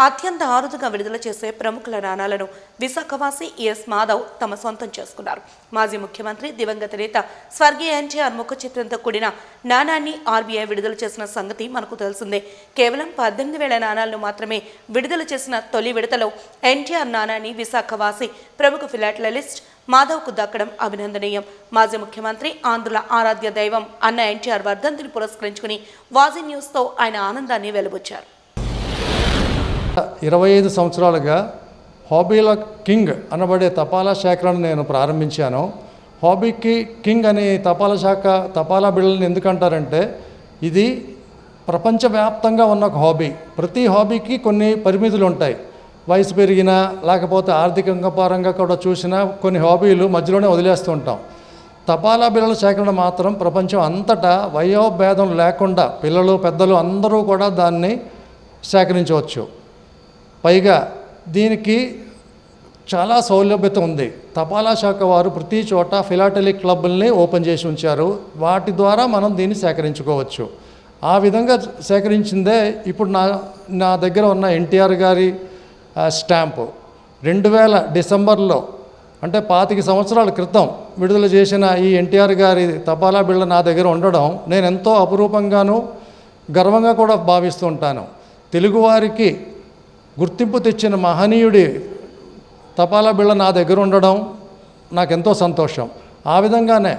అత్యంత ఆరుదుగా విడుదల చేసే ప్రముఖుల నాణాలను విశాఖవాసి ఎస్ మాధవ్ తమ సొంతం చేసుకున్నారు. మాజీ ముఖ్యమంత్రి దివంగత నేత స్వర్గీయ ఎన్టీఆర్ ముఖ చిత్రంతో కూడిన నాణాన్ని ఆర్బీఐ విడుదల చేసిన సంగతి మనకు తెలిసిందే. కేవలం 18,000 నాణాలను మాత్రమే విడుదల చేసిన తొలి విడతలో ఎన్టీఆర్ నాణాన్ని విశాఖవాసి ప్రముఖ ఫిలాటలిస్ట్ మాధవ్కు దక్కడం అభినందనీయం. మాజీ ముఖ్యమంత్రి ఆంధ్రుల ఆరాధ్య దైవం అన్న ఎన్టీఆర్ వర్ధంతిని పురస్కరించుకుని వాజీ న్యూస్తో ఆయన ఆనందాన్ని వెలుబుచ్చారు. 25 సంవత్సరాలుగా హాబీల కింగ్ అనబడే తపాలా శాఖలను నేను ప్రారంభించాను. హాబీకి కింగ్ అనే తపాలా బిళ్ళని ఎందుకంటారంటే ఇది ప్రపంచవ్యాప్తంగా ఉన్న ఒక హాబీ. ప్రతి హాబీకి కొన్ని పరిమితులు ఉంటాయి. వయసు పెరిగినా లేకపోతే ఆర్థికంగా పరంగా కూడా చూసినా కొన్ని హాబీలు మధ్యలోనే వదిలేస్తూ ఉంటాం. తపాలా బిళ్ళల సేకరణ మాత్రం ప్రపంచం అంతటా వయోభేదం లేకుండా పిల్లలు పెద్దలు అందరూ కూడా దాన్ని సేకరించవచ్చు. పైగా దీనికి చాలా సౌలభ్యత ఉంది. తపాలా శాఖ వారు ప్రతి చోట ఫిలాటలిక్ క్లబ్బుల్ని ఓపెన్ చేసి ఉంచారు. వాటి ద్వారా మనం దీన్ని సేకరించుకోవచ్చు. ఆ విధంగా సేకరించిందే ఇప్పుడు నా దగ్గర ఉన్న ఎన్టీఆర్ గారి స్టాంపు 2000 డిసెంబర్లో అంటే 25 సంవత్సరాల క్రితం విడుదల చేసిన ఈ ఎన్టీఆర్ గారి తపాలా బిళ్ళ నా దగ్గర ఉండడం నేను ఎంతో అపురూపంగాను గర్వంగా కూడా భావిస్తూ ఉంటాను. తెలుగువారికి గుర్తింపు తెచ్చిన మహనీయుడి తపాలా బిళ్ళ నా దగ్గర ఉండడం నాకెంతో సంతోషం. ఆ విధంగానే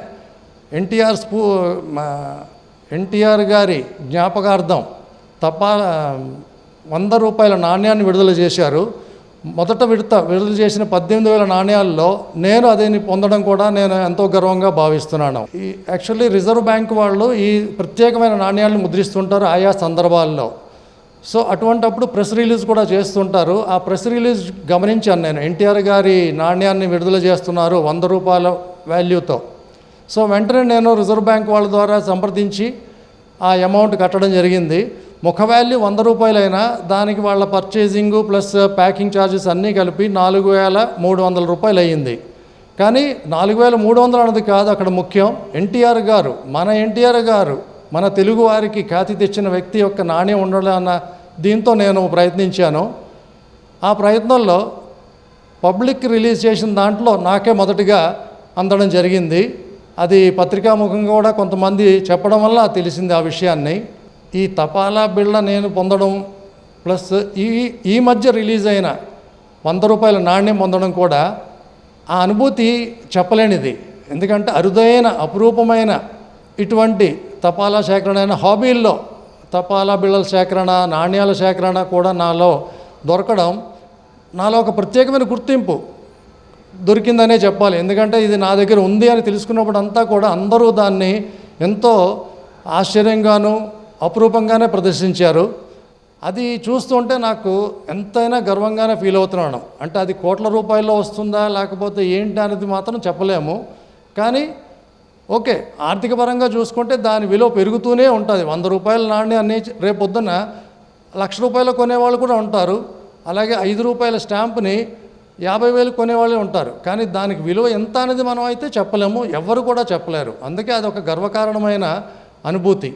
ఎన్టీఆర్ గారి జ్ఞాపకార్థం 100 రూపాయల నాణ్యాన్ని విడుదల చేశారు. మొదట విడుదల చేసిన 18,000 నాణ్యాల్లో నేను అదేని పొందడం కూడా నేను ఎంతో గర్వంగా భావిస్తున్నాను. యాక్చువల్లీ రిజర్వ్ బ్యాంక్ వాళ్ళు ఈ ప్రత్యేకమైన నాణ్యాలను ముద్రిస్తుంటారు ఆయా సందర్భాల్లో. సో అటువంటప్పుడు ప్రెస్ రిలీజ్ కూడా చేస్తుంటారు. ఆ ప్రెస్ రిలీజ్ గమనించాను నేను. ఎన్టీఆర్ గారి నాణ్యాన్ని విడుదల చేస్తున్నారు 100 రూపాయల వాల్యూతో. సో వెంటనే నేను రిజర్వ్ బ్యాంక్ వాళ్ళ ద్వారా సంప్రదించి ఆ అమౌంట్ కట్టడం జరిగింది. ముఖ వాల్యూ 100 రూపాయలైనా దానికి వాళ్ళ పర్చేసింగు ప్లస్ ప్యాకింగ్ ఛార్జెస్ అన్నీ కలిపి 4,300 రూపాయలు అయ్యింది. కానీ 4,300 అన్నది కాదు అక్కడ ముఖ్యం. ఎన్టీఆర్ గారు మన తెలుగు వారికి ఖ్యాతి తెచ్చిన వ్యక్తి యొక్క నాణ్యం ఉండాలన్న దీంతో నేను ప్రయత్నించాను. ఆ ప్రయత్నంలో పబ్లిక్ రిలీజ్ చేసిన దాంట్లో నాకే మొదటిగా అందడం జరిగింది. అది పత్రికాముఖంగా కూడా కొంతమంది చెప్పడం వల్ల తెలిసింది ఆ విషయాన్ని. ఈ తపాలా బిళ్ళ నేను పొందడం ప్లస్ ఈ మధ్య రిలీజ్ అయిన 100 రూపాయల నాణ్యం పొందడం కూడా ఆ అనుభూతి చెప్పలేనిది. ఎందుకంటే అరుదైన అపురూపమైన ఇటువంటి తపాలా సేకరణ అయిన హాబీల్లో తపాలా బిళ్ళల సేకరణ నాణ్యాల సేకరణ కూడా నాలో దొరకడం నాలో ఒక ప్రత్యేకమైన గుర్తింపు దొరికిందనే చెప్పాలి. ఎందుకంటే ఇది నా దగ్గర ఉంది అని తెలుసుకున్నప్పుడు అంతా కూడా అందరూ దాన్ని ఎంతో ఆశ్చర్యంగాను అపురూపంగానే ప్రదర్శించారు. అది చూస్తుంటే నాకు ఎంతైనా గర్వంగానే ఫీల్ అవుతున్నాను. అంటే అది కోట్ల రూపాయల్లో వస్తుందా లేకపోతే ఏంటి అనేది మాత్రం చెప్పలేము. కానీ ఓకే, ఆర్థిక పరంగా చూసుకుంటే దాని విలువ పెరుగుతూనే ఉంటుంది. 100 రూపాయల నాణ్యాన్ని రేపొద్దున 1,00,000 రూపాయలు కొనేవాళ్ళు కూడా ఉంటారు. అలాగే 5 రూపాయల స్టాంపుని 50,000 కొనేవాళ్ళే ఉంటారు. కానీ దానికి విలువ ఎంత అనేది మనం అయితే చెప్పలేము, ఎవ్వరు కూడా చెప్పలేరు. అందుకే అది ఒక గర్వకారణమైన అనుభూతి.